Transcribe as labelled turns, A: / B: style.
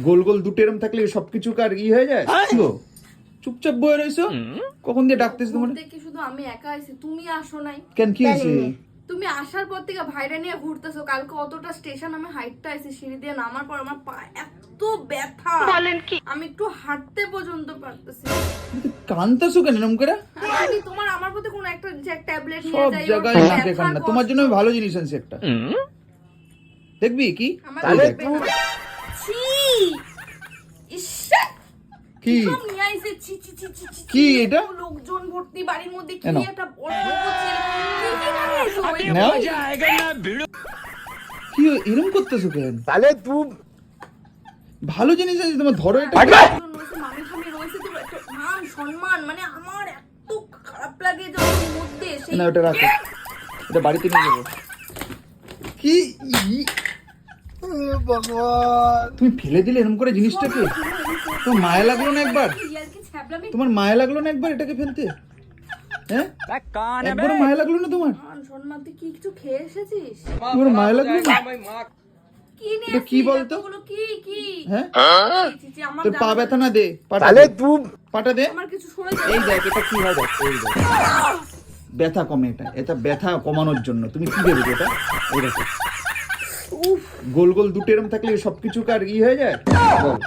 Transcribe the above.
A: গোল গোল দুটো এরম থাকলে সবকিছু কার হয়ে যায় গো? চুপচাপ বয়ে রইছো, কখন দিয়ে ডাকতেছ তোমার?
B: ঘুরতে কি শুধু আমি একা আইছি? তুমি আসো নাই?
A: কেন কি হয়েছে?
B: তুমি আসার পর থেকে ভাইরা নিয়ে ঘুরতেছো। কালকে অতটা স্টেশন আমি হাইটটা আইছি, সিঁড়ি দিয়ে নামার পর আমার পা এত ব্যথা, বলেন কি আমি একটু হাঁটতে পর্যন্ত পারতেছি না।
A: কানতাছো কেন এরম করে?
B: আমি তোমার আমার প্রতি কোনো একটা যে ট্যাবলেট নিয়ে
A: সব
B: যাই,
A: জায়গায় নাকে কান্না। তোমার জন্য আমি ভালো জিনিস আনছি একটা, দেখবি কি?
B: তাহলে ছি ইস
A: কি
B: সব নিয়ে আইছে, ছি ছি ছি ছি ছি।
A: কি এটা?
B: লোকজন ভর্তি বাড়ির মধ্যে, কি
A: কেন?
B: একটা অদ্ভুত ছেলে, কি কি নিয়ে আইছো?
A: নাও। কি এরম করতেছো কেন?
C: তাহলে তুই
A: ভালো জিনিস আছে তোমার, ধরো এটা।
B: মামি ঠামি রয়েছে তো, একটা মান সম্মান, মানে আমার এত খারাপ লাগে যখন মধ্যে সেই
A: না ওটা রাখো, এটা বাড়িতে নিয়ে যাবো। কি
C: ভগবান
A: তুমি ফেলে দিলে এরকম করে জিনিসটাকে? তোমার মায়া লাগলো না একবার?
B: ইয়ার্কি ছ্যাবলামি,
A: তোমার মায়া লাগলো না একবার এটাকে ফেলতে? হ্যাঁ, একবার মায়া লাগলো না তোমার?
B: মান সম্মান, তুই কি কিছু খেয়ে এসেছিস?
A: তোমার মায়া লাগলো না?
B: কি নিয়ে
A: এটা কি
B: আসছিস?
A: বলতো?
B: এতগুলো কি কি?
A: হ্যাঁ,
B: ছি, ছি, আমার
A: তোর পা ব্যথা না? দে পাটা,
C: তাহলে
A: দে
C: তুই
A: পাটা দে।
B: আমার কিছু সরে
A: এই দেখ এটা কি হয়, দেখ এই দেখ, ব্যথা কমে। এটা এটা ব্যথা কমানোর জন্য। তুমি কি ভেবেছো এটা? এই দেখো, গোল গোল দুটো এরম থাকলে সবকিছু কার হয়ে যায় বল?